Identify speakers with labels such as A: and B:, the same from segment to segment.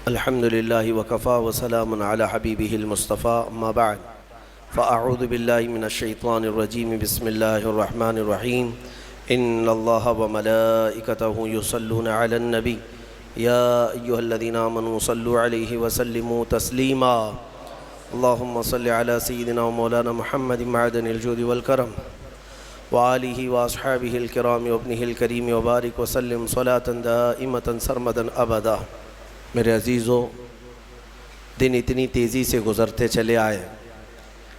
A: الحمد لله وكفى وسلام على حبيبه المصطفى أما بعد فأعوذ بالله من الشيطان الرجيم بسم الله الرحمن الرحيم إن الله وملائكته يصلون على النبي يا أيها الذين آمنوا صلوا عليه وسلموا تسليما اللهم صل على سيدنا ومولانا محمد معدن الجود والكرم وآله وأصحابه الكرام وابنه الكريم وبارك وسلم صلاة دائمة سرمدا أبدا۔ میرے عزیزو، دن اتنی تیزی سے گزرتے چلے آئے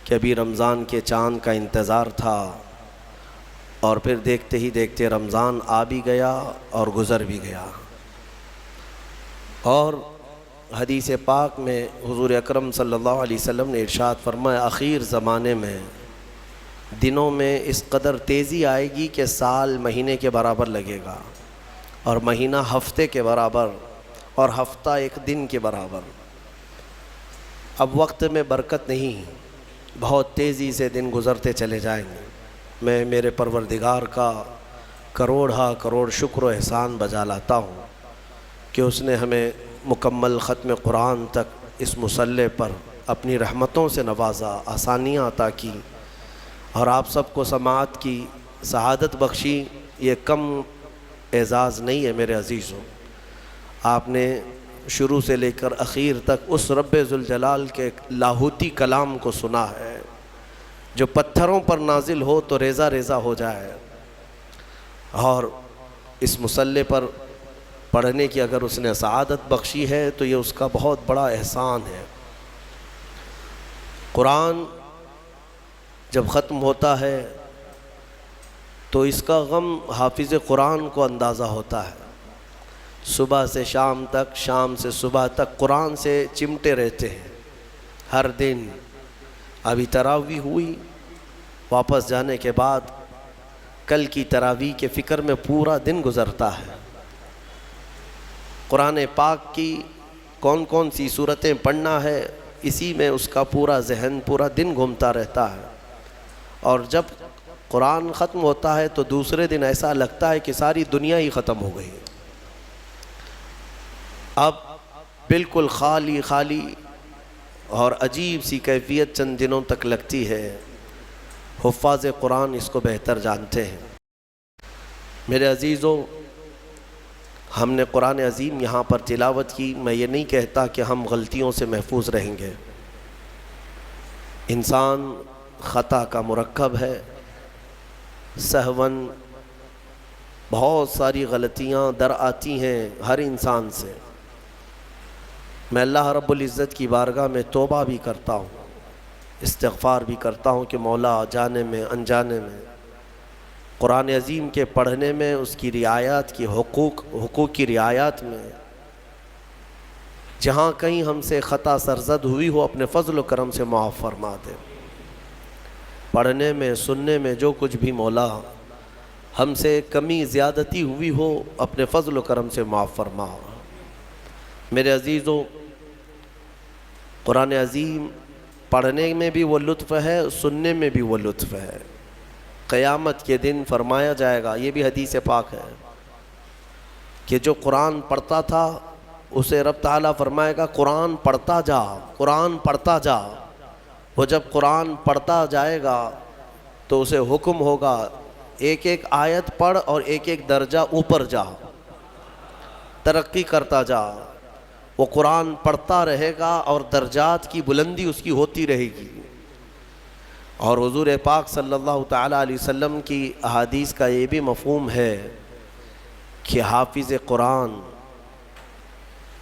A: کہ ابھی رمضان کے چاند کا انتظار تھا اور پھر دیکھتے ہی دیکھتے رمضان آ بھی گیا اور گزر بھی گیا۔ اور حدیث پاک میں حضور اکرم صلی اللہ علیہ وسلم نے ارشاد فرمایا، اخیر زمانے میں دنوں میں اس قدر تیزی آئے گی کہ سال مہینے کے برابر لگے گا، اور مہینہ ہفتے کے برابر، اور ہفتہ ایک دن کے برابر۔ اب وقت میں برکت نہیں، بہت تیزی سے دن گزرتے چلے جائیں گے۔ میں میرے پروردگار کا کروڑ شکر و احسان بجا لاتا ہوں کہ اس نے ہمیں مکمل ختم قرآن تک اس مصلی پر اپنی رحمتوں سے نوازا، آسانیاں عطا کی، اور آپ سب کو سماعت کی سعادت بخشی۔ یہ کم اعزاز نہیں ہے میرے عزیزوں۔ آپ نے شروع سے لے کر اخیر تک اس رب ذوالجلال کے لاہوتی کلام کو سنا ہے جو پتھروں پر نازل ہو تو ریزہ ریزہ ہو جائے، اور اس مصلی پر پڑھنے کی اگر اس نے سعادت بخشی ہے تو یہ اس کا بہت بڑا احسان ہے۔ قرآن جب ختم ہوتا ہے تو اس کا غم حافظ قرآن کو اندازہ ہوتا ہے۔ صبح سے شام تک، شام سے صبح تک قرآن سے چمٹے رہتے ہیں ہر دن۔ ابھی تراویح ہوئی، واپس جانے کے بعد کل کی تراویح کے فکر میں پورا دن گزرتا ہے۔ قرآن پاک کی کون کون سی صورتیں پڑھنا ہے، اسی میں اس کا پورا ذہن پورا دن گھومتا رہتا ہے۔ اور جب قرآن ختم ہوتا ہے تو دوسرے دن ایسا لگتا ہے کہ ساری دنیا ہی ختم ہو گئی، اب بالکل خالی خالی، اور عجیب سی کیفیت چند دنوں تک لگتی ہے۔ حفاظ قرآن اس کو بہتر جانتے ہیں۔ میرے عزیزوں، ہم نے قرآن عظیم یہاں پر تلاوت کی۔ میں یہ نہیں کہتا کہ ہم غلطیوں سے محفوظ رہیں گے۔ انسان خطا کا مرکب ہے، سہون بہت ساری غلطیاں در آتی ہیں ہر انسان سے۔ میں اللہ رب العزت کی بارگاہ میں توبہ بھی کرتا ہوں، استغفار بھی کرتا ہوں کہ مولا جانے میں انجانے میں قرآن عظیم کے پڑھنے میں، اس کی رعایات کی حقوق کی رعایات میں جہاں کہیں ہم سے خطا سرزد ہوئی ہو اپنے فضل و کرم سے معاف فرما دے۔ پڑھنے میں، سننے میں جو کچھ بھی مولا ہم سے کمی زیادتی ہوئی ہو اپنے فضل و کرم سے معاف فرما۔ میرے عزیزوں، قرآن عظیم پڑھنے میں بھی وہ لطف ہے، سننے میں بھی وہ لطف ہے۔ قیامت کے دن فرمایا جائے گا، یہ بھی حدیث پاک ہے، کہ جو قرآن پڑھتا تھا اسے رب تعالیٰ فرمائے گا قرآن پڑھتا جا، قرآن پڑھتا جا۔ وہ جب قرآن پڑھتا جائے گا تو اسے حکم ہوگا ایک ایک آیت پڑھ اور ایک ایک درجہ اوپر جا، ترقی کرتا جا۔ وہ قرآن پڑھتا رہے گا اور درجات کی بلندی اس کی ہوتی رہے گی۔ اور حضور پاک صلی اللہ تعالیٰ علیہ وسلم کی احادیث کا یہ بھی مفہوم ہے کہ حافظ قرآن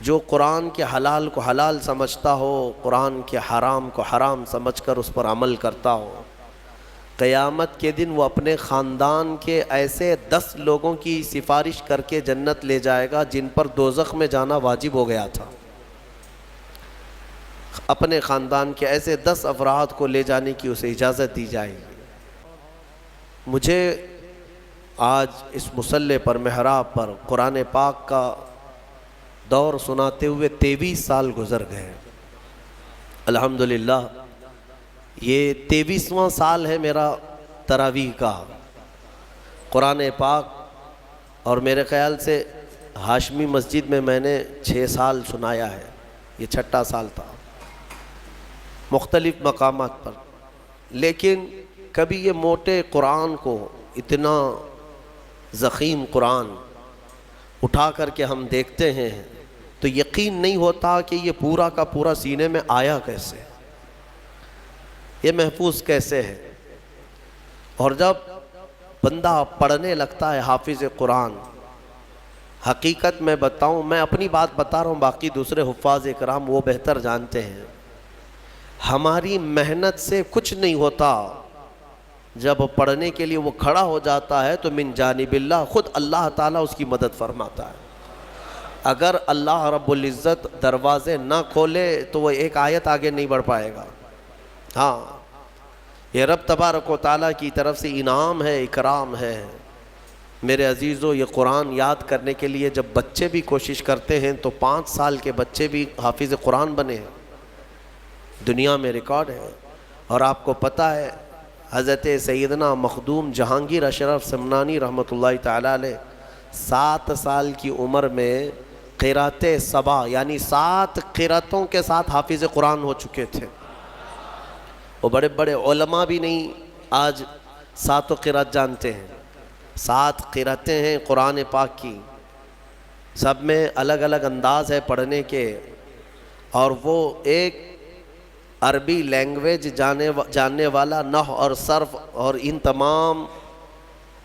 A: جو قرآن کے حلال کو حلال سمجھتا ہو، قرآن کے حرام کو حرام سمجھ کر اس پر عمل کرتا ہو، قیامت کے دن وہ اپنے خاندان کے ایسے 10 لوگوں کی سفارش کر کے جنت لے جائے گا جن پر دوزخ میں جانا واجب ہو گیا تھا۔ اپنے خاندان کے ایسے 10 افراد کو لے جانے کی اسے اجازت دی جائے گی۔ مجھے آج اس مصلی پر، محراب پر قرآن پاک کا دور سناتے ہوئے 23 سال گزر گئے۔ الحمدللہ یہ 23واں سال ہے میرا تراویح کا۔ قرآن پاک، اور میرے خیال سے ہاشمی مسجد میں نے 6 سال سنایا ہے۔ یہ چھٹا سال تھا، مختلف مقامات پر. لیکن کبھی یہ موٹے قرآن کو، اتنا ضخیم قرآن اٹھا کر کے ہم دیکھتے ہیں تو یقین نہیں ہوتا کہ یہ پورا کا پورا سینے میں آیا کیسے، یہ محفوظ کیسے ہے. اور جب بندہ پڑھنے لگتا ہے حافظ قرآن، حقیقت میں بتاؤں، میں اپنی بات بتا رہا ہوں، باقی دوسرے حفاظ کرام وہ بہتر جانتے ہیں، ہماری محنت سے کچھ نہیں ہوتا. جب پڑھنے کے لیے وہ کھڑا ہو جاتا ہے تو من جانب اللہ، خود اللہ تعالیٰ اس کی مدد فرماتا ہے. اگر اللہ رب العزت دروازے نہ کھولے تو وہ ایک آیت آگے نہیں بڑھ پائے گا. ہاں، یہ رب تبارک و تعالیٰ کی طرف سے انعام ہے، اکرام ہے. میرے عزیزو، یہ قرآن یاد کرنے کے لیے جب بچے بھی کوشش کرتے ہیں تو 5 سال کے بچے بھی حافظ قرآن بنے، دنیا میں ریکارڈ ہے. اور آپ کو پتہ ہے حضرت سیدنا مخدوم جہانگیر اشرف سمنانی رحمۃ اللہ تعالیٰ علیہ 7 سال کی عمر میں قرات سبع یعنی 7 قراتوں کے ساتھ حافظ قرآن ہو چکے تھے. وہ بڑے بڑے علماء بھی نہیں آج 7 قرات جانتے ہیں. 7 قراتیں ہیں قرآن پاک کی، سب میں الگ الگ انداز ہے پڑھنے کے. اور وہ ایک عربی لینگویج جاننے والا، نحو اور صرف اور ان تمام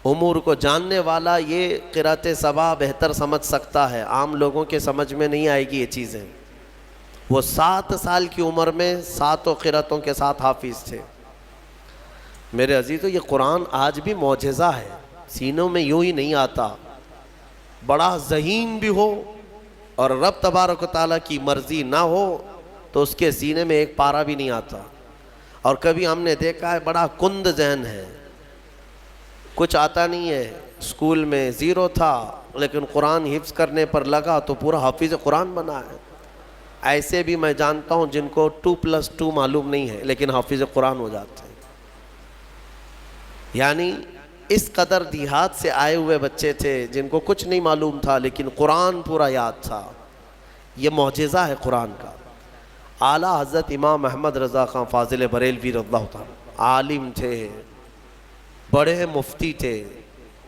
A: امور کو جاننے والا یہ قرات سبع بہتر سمجھ سکتا ہے. عام لوگوں کے سمجھ میں نہیں آئے گی یہ چیزیں. وہ 7 سال کی عمر میں 7 قراتوں کے ساتھ حافظ تھے. میرے عزیزو، یہ قرآن آج بھی معجزہ ہے، سینوں میں یوں ہی نہیں آتا. بڑا ذہین بھی ہو اور رب تبارک و تعالیٰ کی مرضی نہ ہو تو اس کے سینے میں ایک پارہ بھی نہیں آتا. اور کبھی ہم نے دیکھا ہے بڑا کند ذہن ہے، کچھ آتا نہیں ہے، اسکول میں 0 تھا لیکن قرآن حفظ کرنے پر لگا تو پورا حافظ قرآن بنا ہے. ایسے بھی میں جانتا ہوں جن کو 2+2 معلوم نہیں ہے لیکن حافظ قرآن ہو جاتے ہیں. یعنی اس قدر دیہات سے آئے ہوئے بچے تھے جن کو کچھ نہیں معلوم تھا لیکن قرآن پورا یاد تھا. یہ معجزہ ہے قرآن کا. اعلیٰ حضرت امام احمد رضا خان فاضل بریلوی رضی اللہ تعالیٰ عالم تھے، بڑے مفتی تھے.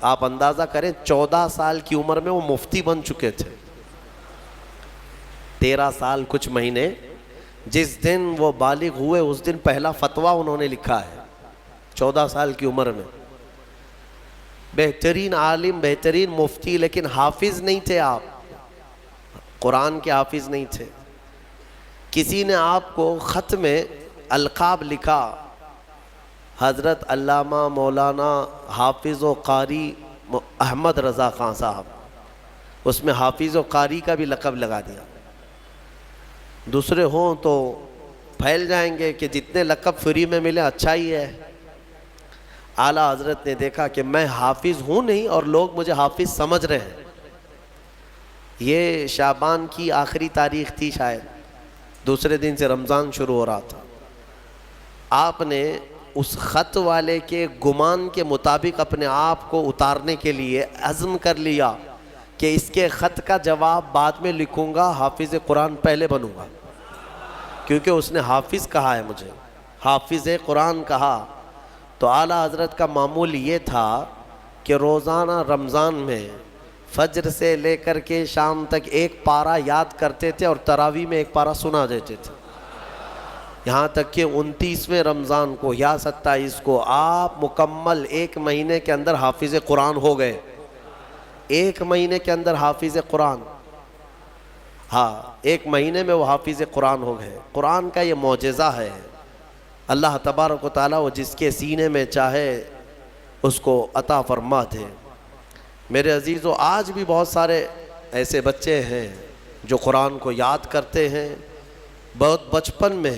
A: آپ اندازہ کریں 14 سال کی عمر میں وہ مفتی بن چکے تھے. 13 سال کچھ مہینے، جس دن وہ بالغ ہوئے اس دن پہلا فتویٰ انہوں نے لکھا ہے 14 سال کی عمر میں. بہترین عالم، بہترین مفتی، لیکن حافظ نہیں تھے. آپ قرآن کے حافظ نہیں تھے. کسی نے آپ کو خط میں القاب لکھا، حضرت علامہ مولانا حافظ و قاری احمد رضا خان صاحب. اس میں حافظ و قاری کا بھی لقب لگا دیا. دوسرے ہوں تو پھیل جائیں گے کہ جتنے لقب فری میں ملے اچھا ہی ہے. اعلیٰ حضرت نے دیکھا کہ میں حافظ ہوں نہیں اور لوگ مجھے حافظ سمجھ رہے ہیں. یہ شعبان کی آخری تاریخ تھی، شاید دوسرے دن سے رمضان شروع ہو رہا تھا. آپ نے اس خط والے کے گمان کے مطابق اپنے آپ کو اتارنے کے لیے عزم کر لیا کہ اس کے خط کا جواب بعد میں لکھوں گا، حافظ قرآن پہلے بنوں گا. کیونکہ اس نے حافظ کہا ہے، مجھے حافظ قرآن کہا. تو اعلیٰ حضرت کا معمول یہ تھا کہ روزانہ رمضان میں فجر سے لے کر کے شام تک ایک پارہ یاد کرتے تھے اور تراویح میں ایک پارہ سنا دیتے تھے. یہاں تک کہ 29ویں رمضان کو یا 27 کو آپ مکمل 1 مہینے کے اندر حافظ قرآن ہو گئے. 1 مہینے کے اندر حافظ قرآن، ہاں 1 مہینے میں وہ حافظ قرآن ہو گئے. قرآن کا یہ معجزہ ہے. اللہ تبارک و تعالیٰ وہ جس کے سینے میں چاہے اس کو عطا فرما دے. میرے عزیزو، آج بھی بہت سارے ایسے بچے ہیں جو قرآن کو یاد کرتے ہیں بہت بچپن میں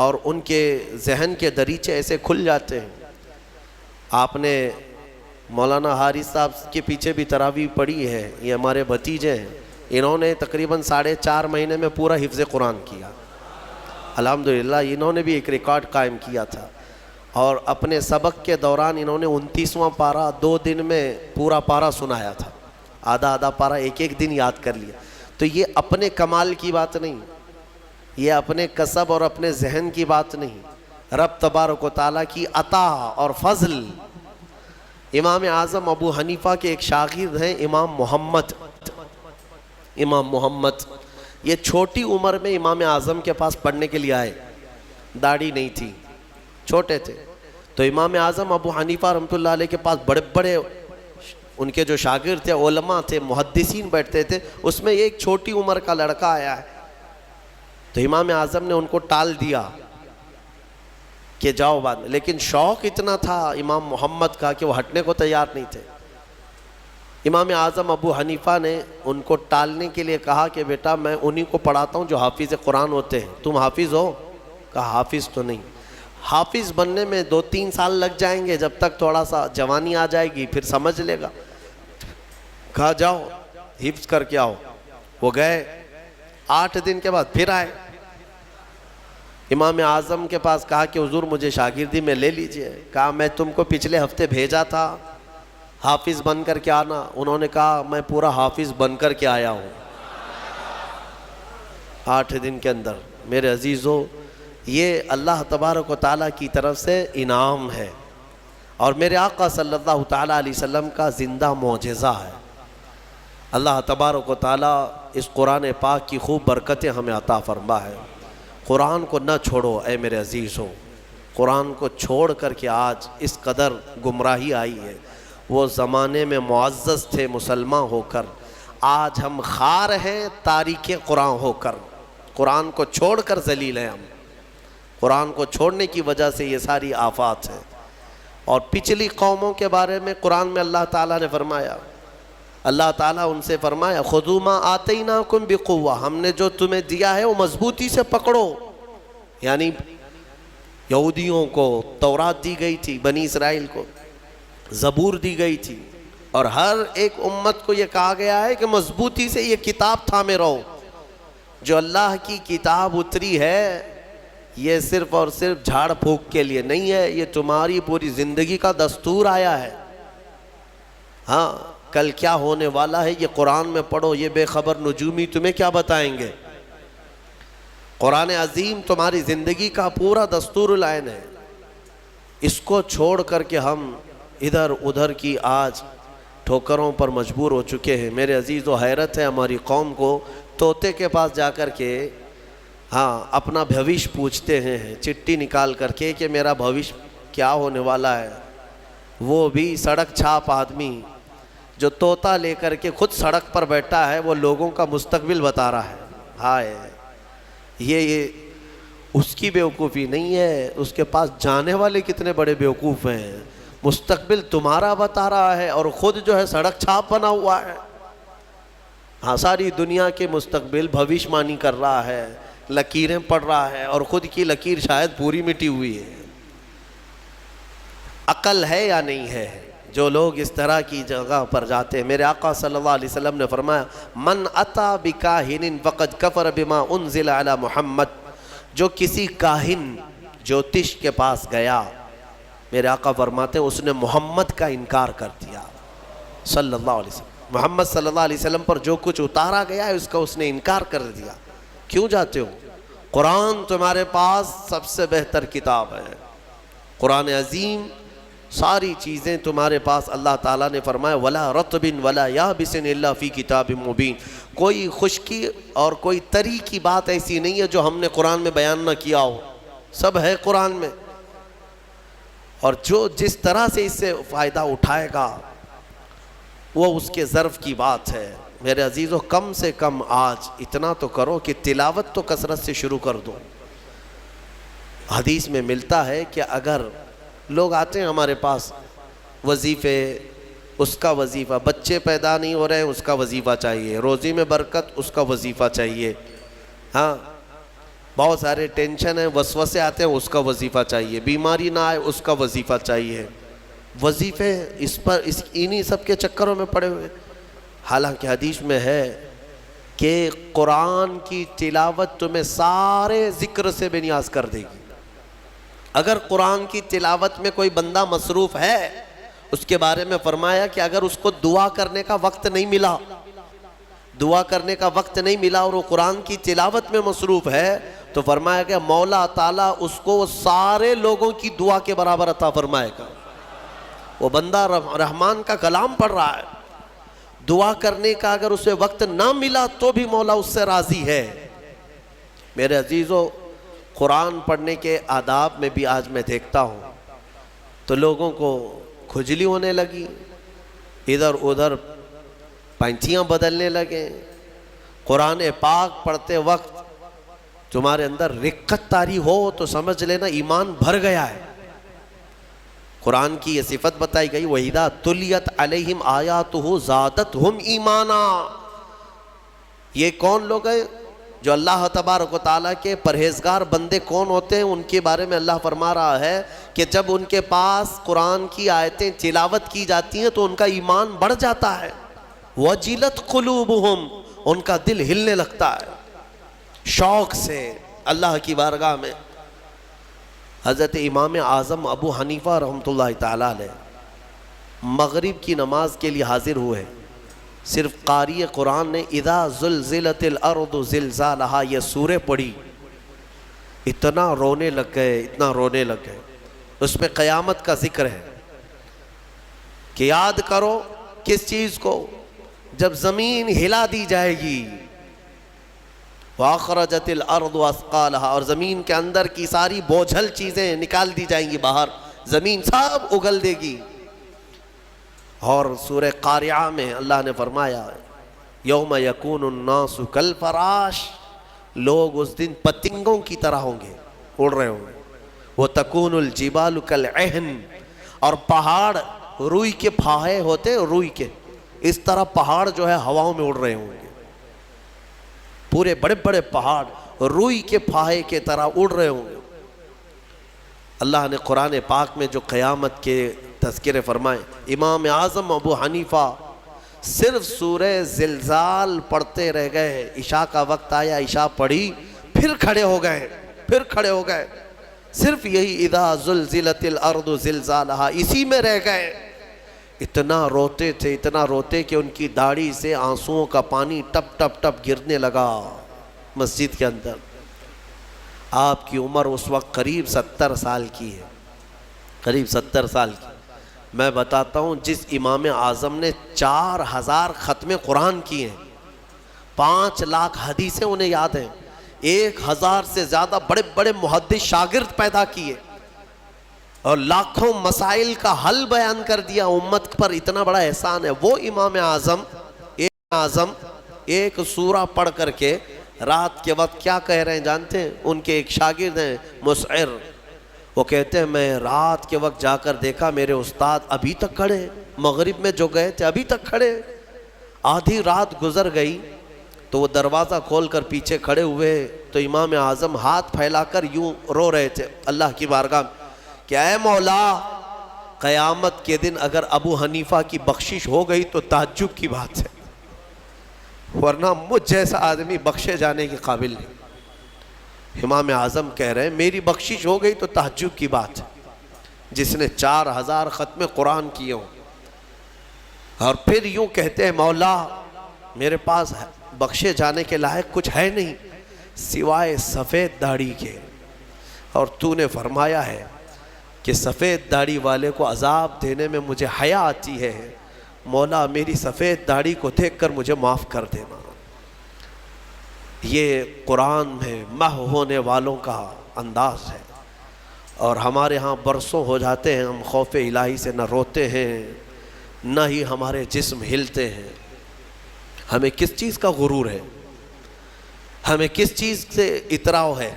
A: اور ان کے ذہن کے دریچے ایسے کھل جاتے ہیں. آپ نے مولانا حارث صاحب کے پیچھے بھی تراویح پڑھی ہے، یہ ہمارے بھتیجے ہیں. انہوں نے تقریباً 4.5 مہینے میں پورا حفظ قرآن کیا. الحمدللہ انہوں نے بھی ایک ریکارڈ قائم کیا تھا. اور اپنے سبق کے دوران انہوں نے 29واں پارہ 2 دن میں پورا پارہ سنایا تھا. آدھا پارہ ایک دن یاد کر لیا. تو یہ اپنے کمال کی بات نہیں، یہ اپنے کسب اور اپنے ذہن کی بات نہیں، رب تبارک و تعالیٰ کی عطا اور فضل۔ امام اعظم ابو حنیفہ کے ایک شاگرد ہیں امام محمد۔ امام محمد یہ چھوٹی عمر میں امام اعظم کے پاس پڑھنے کے لیے آئے، داڑھی نہیں تھی، چھوٹے تھے، تو امام اعظم ابو حنیفہ رحمۃ اللہ علیہ کے پاس بڑے بڑے ان کے جو شاگرد تھے، علماء تھے، محدثین بیٹھتے تھے، اس میں ایک چھوٹی عمر کا لڑکا آیا ہے، تو امام اعظم نے ان کو ٹال دیا کہ جاؤ بعد میں، لیکن شوق اتنا تھا امام محمد کا کہ وہ ہٹنے کو تیار نہیں تھے۔ امام اعظم ابو حنیفہ نے ان کو ٹالنے کے لیے کہا کہ بیٹا میں انہی کو پڑھاتا ہوں جو حافظ قرآن ہوتے ہیں، تم حافظ ہو؟ کہا حافظ تو نہیں، حافظ بننے میں 2-3 سال لگ جائیں گے، جب تک تھوڑا سا جوانی آ جائے گی پھر سمجھ لے گا۔ کہا جاؤ حفظ کر کے آؤ۔ وہ گئے، 8 دن کے بعد پھر آئے امام اعظم کے پاس، کہا کہ حضور مجھے شاگردی میں لے لیجئے۔ کہا میں تم کو پچھلے ہفتے بھیجا تھا حافظ بن کر کے آنا، انہوں نے کہا میں پورا حافظ بن کر کے آیا ہوں 8 دن کے اندر۔ میرے عزیزو، یہ اللہ تبارک و تعالیٰ کی طرف سے انعام ہے، اور میرے آقا صلی اللہ تعالیٰ علیہ وسلم کا زندہ معجزہ ہے۔ اللہ تبارک و تعالیٰ اس قرآن پاک کی خوب برکتیں ہمیں عطا فرما ہے۔ قرآن کو نہ چھوڑو اے میرے عزیزو، قرآن کو چھوڑ کر کے آج اس قدر گمراہی آئی ہے۔ وہ زمانے میں معزز تھے مسلمان ہو کر، آج ہم خار ہیں تاریک قرآن ہو کر، قرآن کو چھوڑ کر ذلیل ہیں ہم۔ قرآن کو چھوڑنے کی وجہ سے یہ ساری آفات ہیں۔ اور پچھلی قوموں کے بارے میں قرآن میں اللہ تعالیٰ نے فرمایا، اللہ تعالیٰ ان سے فرمایا خُذُوا مَا آتَيْنَاكُمْ بِقُوَّةٍ، ہم نے جو تمہیں دیا ہے وہ مضبوطی سے پکڑو۔ یعنی یہودیوں کو تورات دی گئی تھی، بنی اسرائیل کو زبور دی گئی تھی، اور ہر ایک امت کو یہ کہا گیا ہے کہ مضبوطی سے یہ کتاب تھامے رہو۔ جو اللہ کی کتاب اتری ہے یہ صرف اور صرف جھاڑ پھونک کے لیے نہیں ہے، یہ تمہاری پوری زندگی کا دستور آیا ہے۔ ہاں کل کیا ہونے والا ہے یہ قرآن میں پڑھو، یہ بے خبر نجومی تمہیں کیا بتائیں گے۔ قرآن عظیم تمہاری زندگی کا پورا دستور العین ہے۔ اس کو چھوڑ کر کے ہم ادھر ادھر کی آج ٹھوکروں پر مجبور ہو چکے ہیں۔ میرے عزیز و حیرت ہے ہماری قوم کو، طوطے کے پاس جا کر کے اپنا بھوش پوچھتے ہیں، چٹھی نکال کر کے کہ میرا بھوش کیا ہونے والا ہے۔ وہ بھی سڑک چھاپ آدمی جو طوطا لے کر کے خود سڑک پر بیٹھا ہے، وہ لوگوں کا مستقبل بتا رہا ہے۔ ہائے، یہ اس کی بیوقوفی نہیں ہے، اس کے پاس جانے والے کتنے بڑے بیوقوف ہیں۔ مستقبل تمہارا بتا رہا ہے اور خود جو ہے سڑک چھاپ بنا ہوا ہے۔ ساری دنیا کے مستقبل بھوشمانی کر رہا ہے، لکیریں پڑھ رہا ہے، اور خود کی لکیر شاید پوری مٹی ہوئی ہے۔ عقل ہے یا نہیں ہے؟ جو لوگ اس طرح کی جگہ پر جاتے ہیں، میرے آقا صلی اللہ علیہ وسلم نے فرمایا من اتا بکاہن فقد کفر بما انزل علی محمد، جو کسی کاہن جوتش کے پاس گیا، میرے آقا فرماتے ہیں اس نے محمد کا انکار کر دیا صلی اللہ علیہ وسلم۔ محمد صلی اللہ علیہ وسلم پر جو کچھ اتارا گیا ہے اس کا اس نے انکار کر دیا۔ کیوں جاتے ہو؟ قرآن تمہارے پاس سب سے بہتر کتاب ہے، قرآن عظیم، ساری چیزیں تمہارے پاس۔ اللہ تعالیٰ نے فرمایا وَلَا رَطْبٍ وَلَا يَابِسٍ إِلَّا فِي كِتَابٍ مُبِينٍ، کوئی خشکی اور کوئی تری کی بات ایسی نہیں ہے جو ہم نے قرآن میں بیان نہ کیا ہو، سب ہے قرآن میں۔ اور جو جس طرح سے اس سے فائدہ اٹھائے گا وہ اس کے ظرف کی بات ہے۔ میرے عزیزو، کم سے کم آج اتنا تو کرو کہ تلاوت تو کثرت سے شروع کر دو۔ حدیث میں ملتا ہے کہ اگر لوگ آتے ہیں ہمارے پاس، وظیفے، اس کا وظیفہ، بچے پیدا نہیں ہو رہے ہیں اس کا وظیفہ چاہیے، روزی میں برکت اس کا وظیفہ چاہیے، بہت سارے ٹینشن ہیں، وسوسے آتے ہیں اس کا وظیفہ چاہیے، بیماری نہ آئے اس کا وظیفہ چاہیے۔ وظیفے انہی سب کے چکروں میں پڑے ہوئے۔ حالانکہ حدیث میں ہے کہ قرآن کی تلاوت تمہیں سارے ذکر سے بے نیاز کر دے گی۔ اگر قرآن کی تلاوت میں کوئی بندہ مصروف ہے، اس کے بارے میں فرمایا کہ اگر اس کو دعا کرنے کا وقت نہیں ملا، دعا کرنے کا وقت نہیں ملا اور وہ قرآن کی تلاوت میں مصروف ہے، تو فرمایا کہ مولا تعالیٰ اس کو سارے لوگوں کی دعا کے برابر عطا فرمائے گا۔ وہ بندہ رحمان کا کلام پڑھ رہا ہے، دعا کرنے کا اگر اسے وقت نہ ملا تو بھی مولا اس سے راضی ہے۔ میرے عزیزو، قرآن پڑھنے کے آداب میں بھی آج میں دیکھتا ہوں تو لوگوں کو کھجلی ہونے لگی، ادھر ادھر پینچیاں بدلنے لگے۔ قرآن پاک پڑھتے وقت تمہارے اندر رقت طاری ہو تو سمجھ لینا ایمان بھر گیا ہے۔ قرآن کی یہ صفت بتائی گئی، وَإِذَا تُلِيَتْ عَلَيْهِمْ آيَاتُهُ زَادَتْهُمْ ایمانا۔ یہ کون لوگ ہیں جو اللہ تبارک و تعالیٰ کے پرہیزگار بندے کون ہوتے ہیں؟ ان کے بارے میں اللہ فرما رہا ہے کہ جب ان کے پاس قرآن کی آیتیں تلاوت کی جاتی ہیں تو ان کا ایمان بڑھ جاتا ہے۔ وَجِلَتْ قُلُوبُهُمْ، ان کا دل ہلنے لگتا ہے شوق سے اللہ کی بارگاہ میں۔ حضرت امام اعظم ابو حنیفہ رحمۃ اللہ تعالیٰ علیہ مغرب کی نماز کے لیے حاضر ہوئے، صرف قاری قرآن نے اذا زلزلت الارض زلزالہا یہ سورہ پڑھی، اتنا رونے لگ گئے، اتنا رونے لگ گئے۔ اس میں قیامت کا ذکر ہے کہ یاد کرو کس چیز کو؟ جب زمین ہلا دی جائے گی، وَأَخْرَجَتِ الْأَرْضُ أَثْقَالَهَا، اور زمین کے اندر کی ساری بوجھل چیزیں نکال دی جائیں گی باہر، زمین سب اگل دے گی۔ اور سورہ قاریعہ میں اللہ نے فرمایا یوم یکون الناس کالفراش، لوگ اس دن پتنگوں کی طرح ہوں گے، اڑ رہے ہوں گے۔ وَتَكُونُ الْجِبَالُ كَالْعِهْنِ، اور پہاڑ روئی کے پھاہے ہوتے، روئی کے اس طرح پہاڑ جو ہے ہواؤں میں اڑ رہے ہوں گے، پورے بڑے بڑے پہاڑ روئی کے پھاہے کے طرح اڑ رہے ہوں گے۔ اللہ نے قرآن پاک میں جو قیامت کے تذکرے فرمائے، امام اعظم ابو حنیفہ صرف سورہ زلزال پڑھتے رہ گئے، عشاء کا وقت آیا، عشاء پڑھی، پھر کھڑے ہو گئے، صرف یہی اذا زلزلت الارض زلزالہا اسی میں رہ گئے۔ اتنا روتے تھے، اتنا روتے کہ ان کی داڑھی سے آنسوؤں کا پانی ٹپ ٹپ ٹپ گرنے لگا مسجد کے اندر۔ آپ کی عمر اس وقت قریب 70 سال کی ہے، قریب 70 سال کی۔ میں بتاتا ہوں، جس امام اعظم نے 4000 ختم قرآن کیے ہیں، 5 لاکھ حدیثیں انہیں یاد ہیں، 1000 سے زیادہ بڑے بڑے محدث شاگرد پیدا کیے اور لاکھوں مسائل کا حل بیان کر دیا، امت پر اتنا بڑا احسان ہے۔ وہ امام اعظم ایک سورہ پڑھ کر کے رات کے وقت کیا کہہ رہے ہیں جانتے ہیں؟ ان کے ایک شاگرد ہیں مسعر، وہ کہتے ہیں میں رات کے وقت جا کر دیکھا میرے استاد ابھی تک کھڑے، مغرب میں جو گئے تھے ابھی تک کھڑے۔ آدھی رات گزر گئی تو وہ دروازہ کھول کر پیچھے کھڑے ہوئے تو امام اعظم ہاتھ پھیلا کر یوں رو رہے تھے اللہ کی بارگاہ میں کہ اے مولا، قیامت کے دن اگر ابو حنیفہ کی بخشش ہو گئی تو تعجب کی بات ہے، ورنہ مجھ جیسا آدمی بخشے جانے کے قابل نہیں۔ امام اعظم کہہ رہے ہیں میری بخشش ہو گئی تو تعجب کی بات ہے، جس نے 4000 ختم قرآن کیے ہوں۔ اور پھر یوں کہتے ہیں مولا میرے پاس بخشے جانے کے لائق کچھ ہے نہیں سوائے سفید داڑھی کے، اور تو نے فرمایا ہے کہ سفید داڑھی والے کو عذاب دینے میں مجھے حیا آتی ہے، مولا میری سفید داڑھی کو دیکھ کر مجھے معاف کر دینا۔ یہ قرآن میں محو ہونے والوں کا انداز ہے، اور ہمارے ہاں برسوں ہو جاتے ہیں ہم خوف الہی سے نہ روتے ہیں نہ ہی ہمارے جسم ہلتے ہیں۔ ہمیں کس چیز کا غرور ہے؟ ہمیں کس چیز سے اتراؤ ہے؟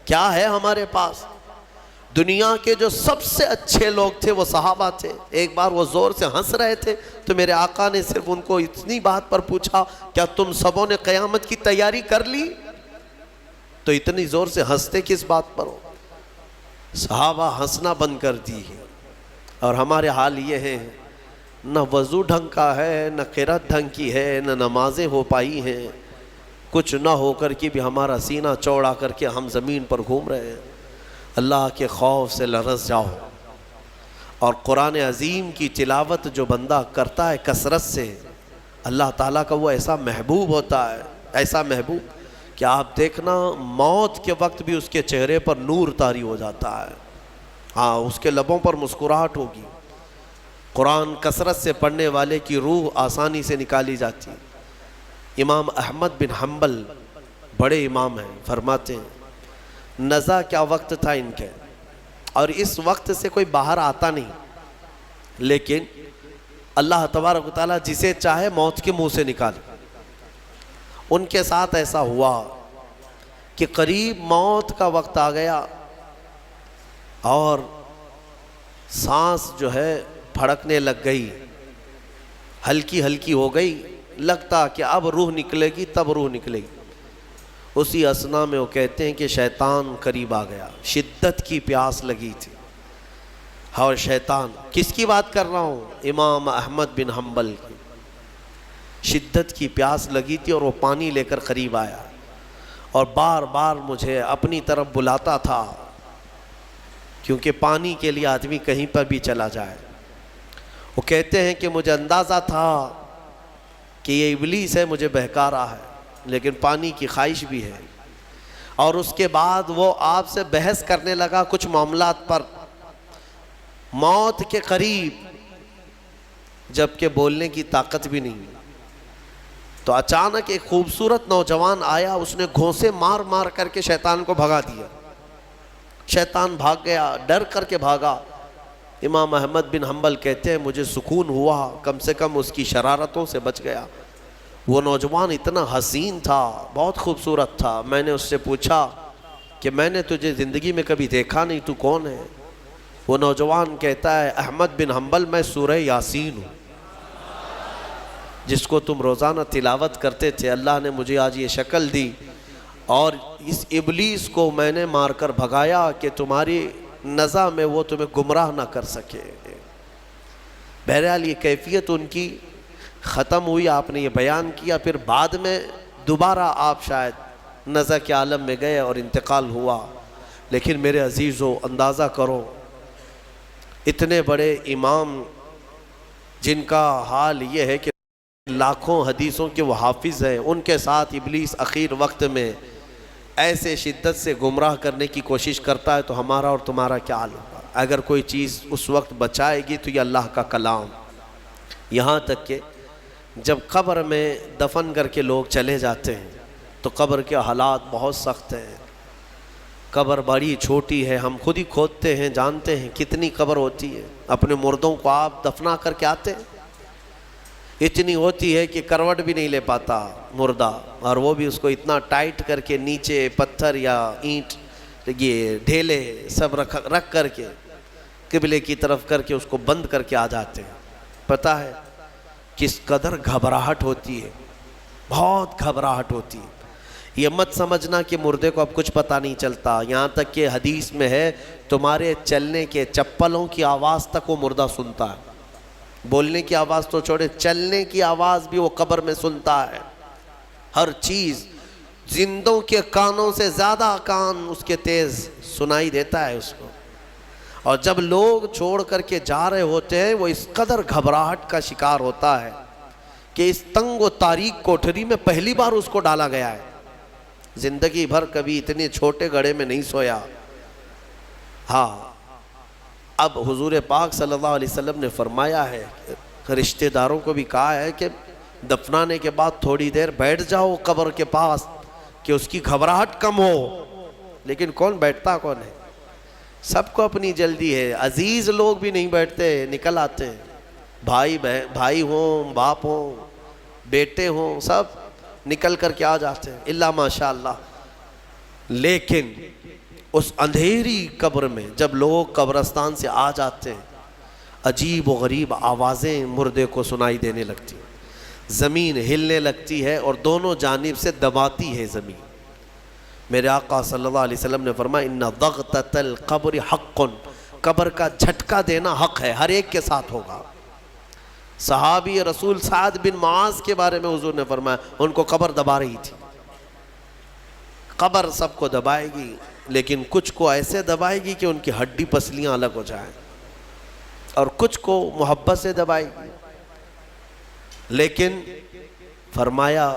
A: کیا ہے ہمارے پاس؟ دنیا کے جو سب سے اچھے لوگ تھے وہ صحابہ تھے۔ ایک بار وہ زور سے ہنس رہے تھے تو میرے آقا نے صرف ان کو اتنی بات پر پوچھا کیا تم سبوں نے قیامت کی تیاری کر لی؟ تو اتنی زور سے ہنستے کس بات پر ہو؟ صحابہ ہنسنا بند کر دی ہے، اور ہمارے حال یہ ہے نہ وضو ڈھنگ کا ہے، نہ قرات ڈھنگ کی ہے، نہ نمازیں ہو پائی ہیں، کچھ نہ ہو کر کے بھی ہمارا سینہ چوڑا کر کے ہم زمین پر گھوم رہے ہیں۔ اللہ کے خوف سے لرز جاؤ، اور قرآن عظیم کی تلاوت جو بندہ کرتا ہے کثرت سے، اللہ تعالیٰ کا وہ ایسا محبوب ہوتا ہے، ایسا محبوب کہ آپ دیکھنا موت کے وقت بھی اس کے چہرے پر نور طاری ہو جاتا ہے، ہاں اس کے لبوں پر مسکراہٹ ہوگی۔ قرآن کثرت سے پڑھنے والے کی روح آسانی سے نکالی جاتی۔ امام احمد بن حنبل بڑے امام ہیں، فرماتے ہیں نزا کیا وقت تھا ان کے، اور اس وقت سے کوئی باہر آتا نہیں، لیکن اللہ تبارک و تعالیٰ جسے چاہے موت کے منہ سے نکالے۔ ان کے ساتھ ایسا ہوا کہ قریب موت کا وقت آ گیا اور سانس جو ہے پھڑکنے لگ گئی، ہلکی ہلکی ہو گئی، لگتا کہ اب روح نکلے گی، تب روح نکلے گی۔ اسی اثنا میں وہ کہتے ہیں کہ شیطان قریب آ گیا، شدت کی پیاس لگی تھی، اور شیطان، کس کی بات کر رہا ہوں؟ امام احمد بن حنبل کی، شدت کی پیاس لگی تھی اور وہ پانی لے کر قریب آیا اور بار بار مجھے اپنی طرف بلاتا تھا، کیونکہ پانی کے لیے آدمی کہیں پر بھی چلا جائے۔ وہ کہتے ہیں کہ مجھے اندازہ تھا کہ یہ ابلیس ہے، مجھے بہکا رہا ہے، لیکن پانی کی خواہش بھی ہے۔ اور اس کے بعد وہ آپ سے بحث کرنے لگا کچھ معاملات پر، موت کے قریب، جبکہ بولنے کی طاقت بھی نہیں۔ تو اچانک ایک خوبصورت نوجوان آیا، اس نے گھونسے مار مار کر کے شیطان کو بھگا دیا۔ شیطان بھاگ گیا، ڈر کر کے بھاگا۔ امام احمد بن حنبل کہتے ہیں مجھے سکون ہوا، کم سے کم اس کی شرارتوں سے بچ گیا۔ وہ نوجوان اتنا حسین تھا، بہت خوبصورت تھا۔ میں نے اس سے پوچھا کہ میں نے تجھے زندگی میں کبھی دیکھا نہیں، تو کون ہے؟ وہ نوجوان کہتا ہے احمد بن حنبل، میں سورہ یاسین ہوں، جس کو تم روزانہ تلاوت کرتے تھے۔ اللہ نے مجھے آج یہ شکل دی اور اس ابلیس کو میں نے مار کر بھگایا کہ تمہاری نزا میں وہ تمہیں گمراہ نہ کر سکے۔ بہرحال یہ کیفیت ان کی ختم ہوئی، آپ نے یہ بیان کیا، پھر بعد میں دوبارہ آپ شاید نزا کے عالم میں گئے اور انتقال ہوا۔ لیکن میرے عزیزو، اندازہ کرو اتنے بڑے امام جن کا حال یہ ہے کہ لاکھوں حدیثوں کے وہ حافظ ہیں، ان کے ساتھ ابلیس اخیر وقت میں ایسے شدت سے گمراہ کرنے کی کوشش کرتا ہے، تو ہمارا اور تمہارا کیا حال ہوگا؟ اگر کوئی چیز اس وقت بچائے گی تو یہ اللہ کا کلام۔ یہاں تک کہ جب قبر میں دفن کر کے لوگ چلے جاتے ہیں تو قبر کے حالات بہت سخت ہیں۔ قبر بڑی چھوٹی ہے، ہم خود ہی کھودتے ہیں، جانتے ہیں کتنی قبر ہوتی ہے۔ اپنے مردوں کو آپ دفنا کر کے آتے ہیں، اتنی ہوتی ہے کہ کروٹ بھی نہیں لے پاتا مردہ، اور وہ بھی اس کو اتنا ٹائٹ کر کے نیچے پتھر یا اینٹ، یہ ڈھیلے سب رکھ کر کے قبلے کی طرف کر کے اس کو بند کر کے آ جاتے ہیں۔ پتہ ہے کس قدر گھبراہٹ ہوتی ہے، بہت گھبراہٹ ہوتی ہے۔ یہ مت سمجھنا کہ مردے کو اب کچھ پتہ نہیں چلتا، یہاں تک کہ حدیث میں ہے تمہارے چلنے کے چپلوں کی آواز تک وہ مردہ سنتا ہے۔ بولنے کی آواز تو چھوڑے، چلنے کی آواز بھی وہ قبر میں سنتا ہے۔ ہر چیز، زندوں کے کانوں سے زیادہ کان اس کے تیز سنائی دیتا ہے اس کو۔ اور جب لوگ چھوڑ کر کے جا رہے ہوتے ہیں، وہ اس قدر گھبراہٹ کا شکار ہوتا ہے کہ اس تنگ و تاریک کوٹھری میں پہلی بار اس کو ڈالا گیا ہے، زندگی بھر کبھی اتنے چھوٹے گڑھے میں نہیں سویا۔ ہاں، اب حضور پاک صلی اللہ علیہ وسلم نے فرمایا ہے، رشتہ داروں کو بھی کہا ہے کہ دفنانے کے بعد تھوڑی دیر بیٹھ جاؤ قبر کے پاس کہ اس کی گھبراہٹ کم ہو۔ لیکن کون بیٹھتا کون ہے؟ سب کو اپنی جلدی ہے، عزیز لوگ بھی نہیں بیٹھتے، نکل آتے ہیں، بھائی ہوں، باپ ہوں، بیٹے ہوں، سب نکل کر کے آ جاتے ہیں، الا ماشاء اللہ۔ لیکن اس اندھیری قبر میں جب لوگ قبرستان سے آ جاتے ہیں، عجیب و غریب آوازیں مردے کو سنائی دینے لگتی ہیں، زمین ہلنے لگتی ہے اور دونوں جانب سے دباتی ہے زمین۔ میرے آقا صلی اللہ علیہ وسلم نے فرمایا ان ضغطۃ القبر حق، قبر کا جھٹکا دینا حق ہے، ہر ایک کے ساتھ ہوگا۔ صحابی رسول سعد بن معاذ کے بارے میں حضور نے فرمایا ان کو قبر دبا رہی تھی۔ قبر سب کو دبائے گی، لیکن کچھ کو ایسے دبائے گی کہ ان کی ہڈی پسلیاں الگ ہو جائیں، اور کچھ کو محبت سے دبائے گی۔ لیکن فرمایا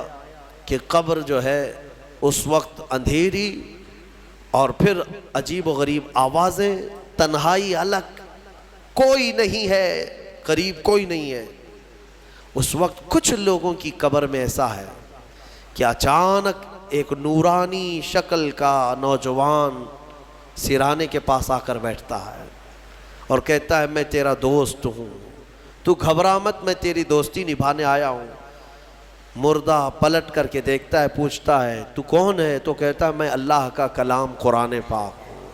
A: کہ قبر جو ہے اس وقت اندھیری اور پھر عجیب و غریب آوازیں، تنہائی الگ، کوئی نہیں ہے قریب، کوئی نہیں ہے۔ اس وقت کچھ لوگوں کی قبر میں ایسا ہے کہ اچانک ایک نورانی شکل کا نوجوان سرانے کے پاس آ کر بیٹھتا ہے اور کہتا ہے میں تیرا دوست ہوں، تو گھبرا مت، میں تیری دوستی نبھانے آیا ہوں۔ مردہ پلٹ کر کے دیکھتا ہے، پوچھتا ہے تو کون ہے؟ تو کہتا ہے میں اللہ کا کلام قرآن پاک ہوں۔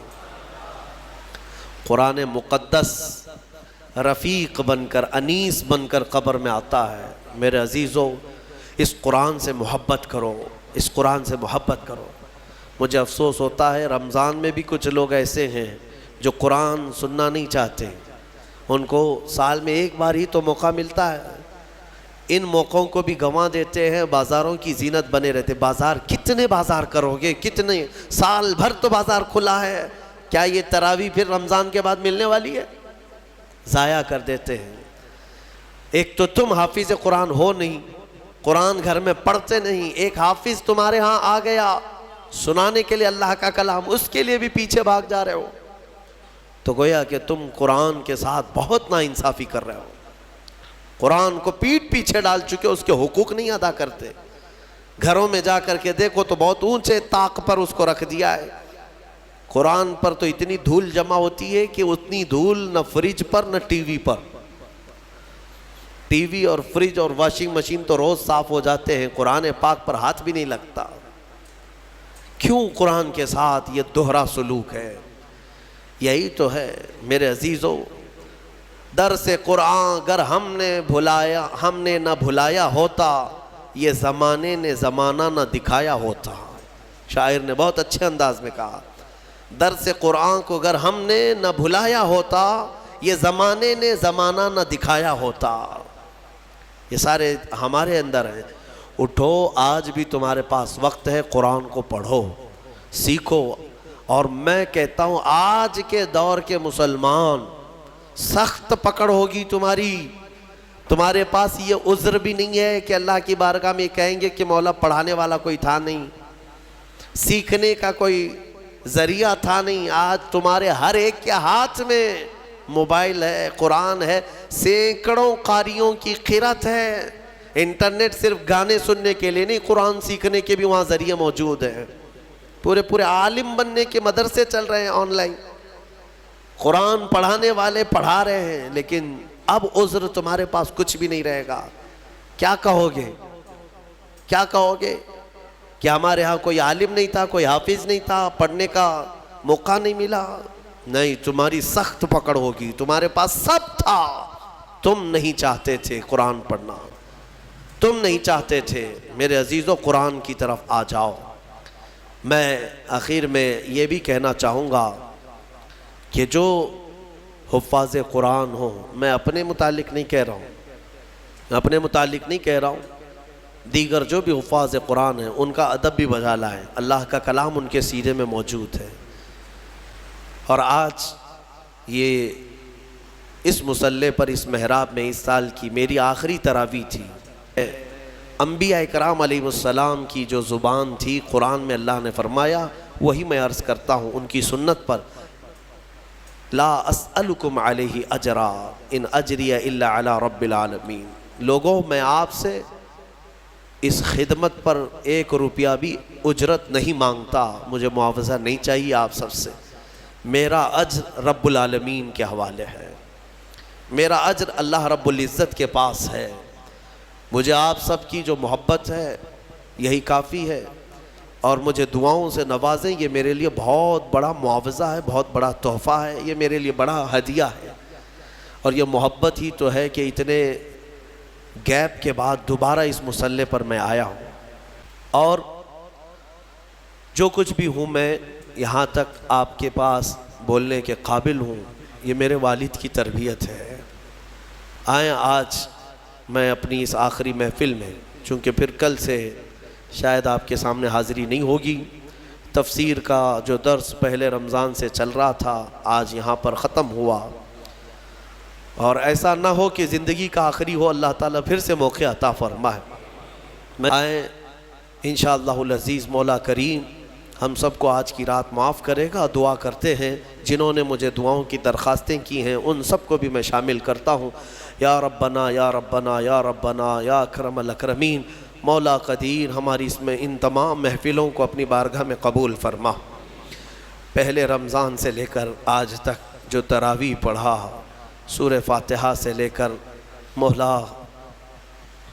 A: قرآن مقدس رفیق بن کر، انیس بن کر قبر میں آتا ہے۔ میرے عزیزو، اس قرآن سے محبت کرو، اس قرآن سے محبت کرو۔ مجھے افسوس ہوتا ہے رمضان میں بھی کچھ لوگ ایسے ہیں جو قرآن سننا نہیں چاہتے، ان کو سال میں ایک بار ہی تو موقع ملتا ہے، ان موقعوں کو بھی گنوا دیتے ہیں، بازاروں کی زینت بنے رہتے۔ بازار کتنے بازار کرو گے؟ کتنے؟ سال بھر تو بازار کھلا ہے، کیا یہ تراویح پھر رمضان کے بعد ملنے والی ہے؟ ضائع کر دیتے ہیں۔ ایک تو تم حافظ قرآن ہو نہیں، قرآن گھر میں پڑھتے نہیں، ایک حافظ تمہارے ہاں آ گیا سنانے کے لیے اللہ کا کلام، اس کے لیے بھی پیچھے بھاگ جا رہے ہو، تو گویا کہ تم قرآن کے ساتھ بہت ناانصافی کر رہے ہو۔ قرآن کو پیٹ پیچھے ڈال چکے، اس کے حقوق نہیں ادا کرتے۔ گھروں میں جا کر کے دیکھو تو بہت اونچے طاق پر اس کو رکھ دیا ہے۔ قرآن پر تو اتنی دھول جمع ہوتی ہے کہ اتنی دھول نہ فریج پر نہ ٹی وی پر۔ ٹی وی اور فریج اور واشنگ مشین تو روز صاف ہو جاتے ہیں، قرآن پاک پر ہاتھ بھی نہیں لگتا۔ کیوں قرآن کے ساتھ یہ دوہرا سلوک ہے؟ یہی تو ہے میرے عزیزو، درس قرآن اگر ہم نے نہ بھلایا ہوتا، یہ زمانے نے زمانہ نہ دکھایا ہوتا۔ شاعر نے بہت اچھے انداز میں کہا، درس قرآن کو اگر ہم نے نہ بھلایا ہوتا، یہ زمانے نے زمانہ نہ دکھایا ہوتا۔ یہ سارے ہمارے اندر ہیں۔ اٹھو، آج بھی تمہارے پاس وقت ہے، قرآن کو پڑھو، سیکھو۔ اور میں کہتا ہوں آج کے دور کے مسلمان، سخت پکڑ ہوگی تمہاری، تمہارے پاس یہ عذر بھی نہیں ہے کہ اللہ کی بارگاہ میں کہیں گے کہ مولا پڑھانے والا کوئی تھا نہیں، سیکھنے کا کوئی ذریعہ تھا نہیں۔ آج تمہارے ہر ایک کے ہاتھ میں موبائل ہے، قرآن ہے، سینکڑوں قاریوں کی قرت ہے۔ انٹرنیٹ صرف گانے سننے کے لیے نہیں، قرآن سیکھنے کے بھی وہاں ذریعے موجود ہیں۔ پورے عالم بننے کے مدرسے چل رہے ہیں آن لائن، قرآن پڑھانے والے پڑھا رہے ہیں، لیکن اب عذر تمہارے پاس کچھ بھی نہیں رہے گا۔ کیا کہو گے؟ کیا کہو گے کہ ہمارے ہاں کوئی عالم نہیں تھا، کوئی حافظ نہیں تھا، پڑھنے کا موقع نہیں ملا؟ نہیں، تمہاری سخت پکڑ ہوگی، تمہارے پاس سب تھا، تم نہیں چاہتے تھے قرآن پڑھنا، تم نہیں چاہتے تھے۔ میرے عزیزو، قرآن کی طرف آ جاؤ۔ میں آخر میں یہ بھی کہنا چاہوں گا کہ جو حفاظ قرآن ہوں، میں اپنے متعلق نہیں کہہ رہا ہوں، میں اپنے متعلق نہیں کہہ رہا ہوں، دیگر جو بھی حفاظ قرآن ہیں ان کا ادب بھی بجا لائیں۔ اللہ کا کلام ان کے سینے میں موجود ہے۔ اور آج یہ اس مصلی پر، اس محراب میں اس سال کی میری آخری تراویح تھی۔ انبیاء کرام علیہ السلام کی جو زبان تھی، قرآن میں اللہ نے فرمایا، وہی میں عرض کرتا ہوں ان کی سنت پر۔ لا اسألکم علیہ اجرا ان اجری الا علی رب العالمین۔ لوگوں، میں آپ سے اس خدمت پر 1 روپیہ بھی اجرت نہیں مانگتا، مجھے معاوضہ نہیں چاہیے آپ سب سے۔ میرا اجر رب العالمین کے حوالے ہے، میرا اجر اللہ رب العزت کے پاس ہے۔ مجھے آپ سب کی جو محبت ہے یہی کافی ہے، اور مجھے دعاؤں سے نوازیں، یہ میرے لیے بہت بڑا معاوضہ ہے، بہت بڑا تحفہ ہے، یہ میرے لیے بڑا ہدیہ ہے۔ اور یہ محبت ہی تو ہے کہ اتنے گیپ کے بعد دوبارہ اس مصلی پر میں آیا ہوں، اور جو کچھ بھی ہوں میں یہاں تک آپ کے پاس بولنے کے قابل ہوں، یہ میرے والد کی تربیت ہے۔ آئیں، آج میں اپنی اس آخری محفل میں، چونکہ پھر کل سے شاید آپ کے سامنے حاضری نہیں ہوگی، تفسیر کا جو درس پہلے رمضان سے چل رہا تھا آج یہاں پر ختم ہوا، اور ایسا نہ ہو کہ زندگی کا آخری ہو، اللہ تعالیٰ پھر سے موقع عطا فرمائے۔ میں آئیں انشاءاللہ العزیز مولا کریم ہم سب کو آج کی رات معاف کرے گا۔ دعا کرتے ہیں جنہوں نے مجھے دعاؤں کی درخواستیں کی ہیں ان سب کو بھی میں شامل کرتا ہوں۔ یا ربنا یا ربنا یا ربنا یا اکرم الاکرمین، مولا قدیر ہماری اس میں ان تمام محفلوں کو اپنی بارگاہ میں قبول فرما۔ پہلے رمضان سے لے کر آج تک جو تراویح پڑھا، سورہ فاتحہ سے لے کر مولا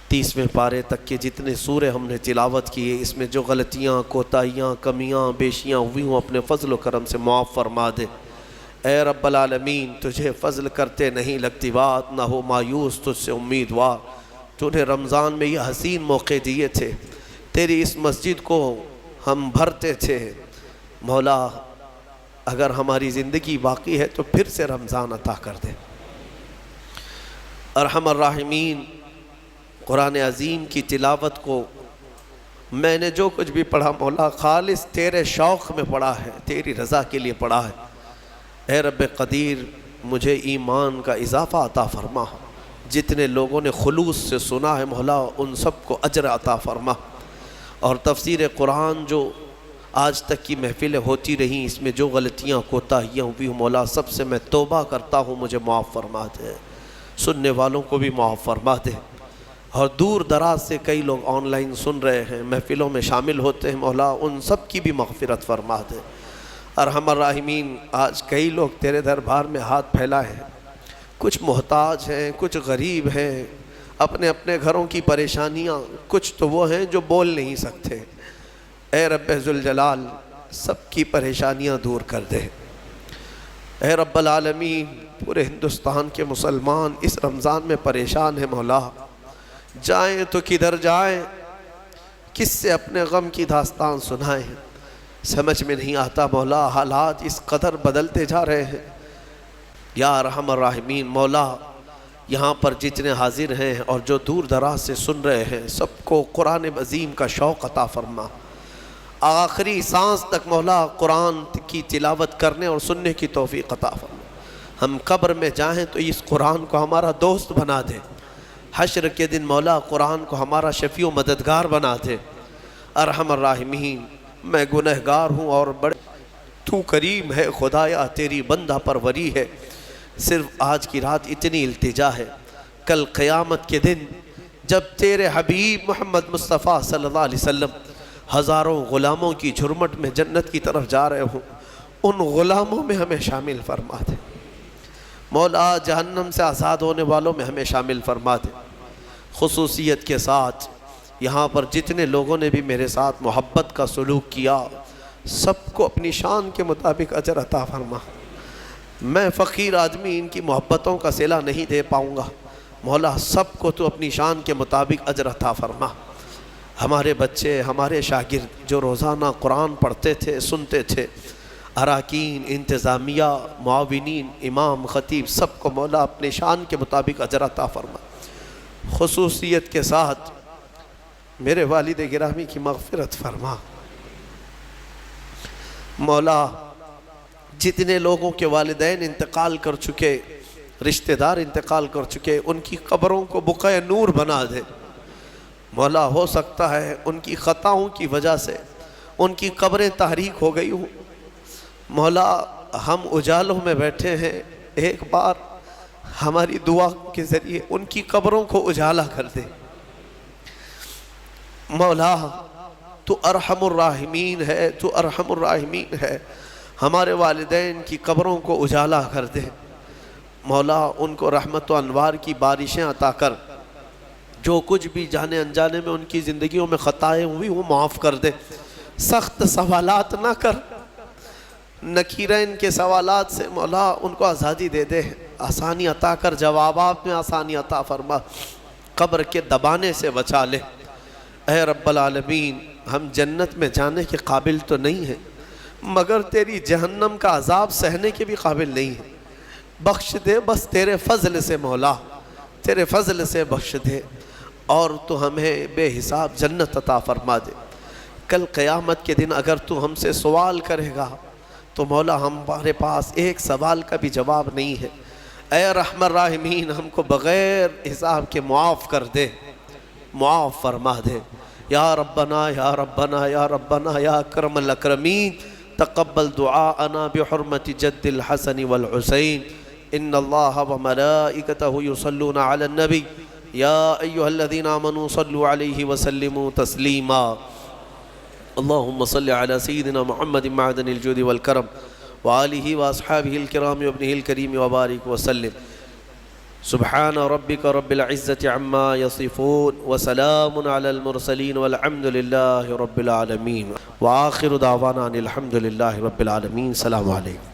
A: 30ویں پارے تک کے جتنے سورے ہم نے تلاوت کیے، اس میں جو غلطیاں، کوتاہیاں، کمیاں، بیشیاں ہوئی ہوں اپنے فضل و کرم سے معاف فرما دے۔ اے رب العالمین تجھے فضل کرتے نہیں لگتی بات، نہ ہو مایوس تجھ سے امیدوار۔ تو نے رمضان میں یہ حسین موقع دیے تھے، تیری اس مسجد کو ہم بھرتے تھے۔ مولا اگر ہماری زندگی باقی ہے تو پھر سے رمضان عطا کر دے۔ ارحم الراحمین، قرآن عظیم کی تلاوت کو میں نے جو کچھ بھی پڑھا مولا خالص تیرے شوق میں پڑھا ہے، تیری رضا کے لیے پڑھا ہے۔ اے رب قدیر مجھے ایمان کا اضافہ عطا فرما، جتنے لوگوں نے خلوص سے سنا ہے مولا ان سب کو اجر عطا فرما۔ اور تفسیر قرآن جو آج تک کی محفلیں ہوتی رہیں، اس میں جو غلطیاں کوتاہیاں ہوئی ہوں مولا سب سے میں توبہ کرتا ہوں، مجھے معاف فرما دے۔ سننے والوں کو بھی معاف فرما دے، اور دور دراز سے کئی لوگ آن لائن سن رہے ہیں، محفلوں میں شامل ہوتے ہیں مولا ان سب کی بھی مغفرت فرما دے۔ ارحم الراحمین، آج کئی لوگ تیرے دربار میں ہاتھ پھیلائے ہیں، کچھ محتاج ہیں، کچھ غریب ہیں، اپنے اپنے گھروں کی پریشانیاں، کچھ تو وہ ہیں جو بول نہیں سکتے۔ اے رب ذوالجلال سب کی پریشانیاں دور کر دے۔ اے رب العالمین پورے ہندوستان کے مسلمان اس رمضان میں پریشان ہیں مولا، جائیں تو کدھر جائیں، کس سے اپنے غم کی داستان سنائیں، سمجھ میں نہیں آتا مولا، حالات اس قدر بدلتے جا رہے ہیں۔ یا ارحم الراحمین مولا یہاں پر جتنے حاضر ہیں اور جو دور دراز سے سن رہے ہیں سب کو قرآن عظیم کا شوق عطا فرما، آخری سانس تک مولا قرآن کی تلاوت کرنے اور سننے کی توفیق عطا فرما۔ ہم قبر میں جائیں تو اس قرآن کو ہمارا دوست بنا دے، حشر کے دن مولا قرآن کو ہمارا شفیع و مددگار بنا دے۔ ارحم الراحمین میں گنہگار ہوں اور بڑے تو کریم ہے خدایا، تیری بندہ پروری ہے، صرف آج کی رات اتنی التجا ہے، کل قیامت کے دن جب تیرے حبیب محمد مصطفیٰ صلی اللہ علیہ وسلم ہزاروں غلاموں کی جھرمٹ میں جنت کی طرف جا رہے ہوں، ان غلاموں میں ہمیں شامل فرما دے مولا، جہنم سے آزاد ہونے والوں میں ہمیں شامل فرما دے۔ خصوصیت کے ساتھ یہاں پر جتنے لوگوں نے بھی میرے ساتھ محبت کا سلوک کیا سب کو اپنی شان کے مطابق اجر عطا فرما۔ میں فقیر آدمی ان کی محبتوں کا صلہ نہیں دے پاؤں گا مولا، سب کو تو اپنی شان کے مطابق اجر عطا فرما۔ ہمارے بچے، ہمارے شاگرد جو روزانہ قرآن پڑھتے تھے، سنتے تھے، اراکین، انتظامیہ، معاونین، امام، خطیب، سب کو مولا اپنے شان کے مطابق اجر عطا فرما۔ خصوصیت کے ساتھ میرے والد گرامی کی مغفرت فرما مولا، جتنے لوگوں کے والدین انتقال کر چکے، رشتہ دار انتقال کر چکے، ان کی قبروں کو بقعہ نور بنا دے مولا۔ ہو سکتا ہے ان کی خطاؤں کی وجہ سے ان کی قبریں تحریک ہو گئی ہوں مولا، ہم اجالوں میں بیٹھے ہیں، ایک بار ہماری دعا کے ذریعے ان کی قبروں کو اجالا کر دے مولا۔ تو ارحم الراحمین ہے، تو ارحم الراحمین ہے، ہمارے والدین کی قبروں کو اجالا کر دے مولا، ان کو رحمت و انوار کی بارشیں عطا کر، جو کچھ بھی جانے انجانے میں ان کی زندگیوں میں خطائیں ہوئی وہ معاف کر دے، سخت سوالات نہ کر، نکیرین کے سوالات سے مولا ان کو آزادی دے دے، آسانی عطا کر، جوابات میں آسانی عطا فرما، قبر کے دبانے سے بچا لے۔ اے رب العالمین ہم جنت میں جانے کے قابل تو نہیں ہیں مگر تیری جہنم کا عذاب سہنے کے بھی قابل نہیں ہیں، بخش دے بس تیرے فضل سے مولا، تیرے فضل سے بخش دے، اور تو ہمیں بے حساب جنت عطا فرما دے۔ کل قیامت کے دن اگر تو ہم سے سوال کرے گا تو مولا ہمارے پاس ایک سوال کا بھی جواب نہیں ہے۔ اے رحم الراحمین ہم کو بغیر حساب کے معاف کر دے، معاف فرما دے۔ یا ربنا یا ربنا یا ربنا یا اکرم الاکرمین تقبل دعاءنا بحرمت جد الحسن والحسین ان اللہ وملائکتہ یصلون علی النبی یا ایہا الذین آمنوا صلوا علیہ وسلموا تسلیما اللہم صل علی سیدنا محمد معدن الجود والکرم وآلہ واصحابہ الکرام وابنہ الکریم وبارک وسلم سبحان ربک رب العزة عما یصفون وسلام علی المرسلین والحمد للہ رب العالمین وآخر دعوانا ان الحمد للہ رب العالمین. السلام علیکم.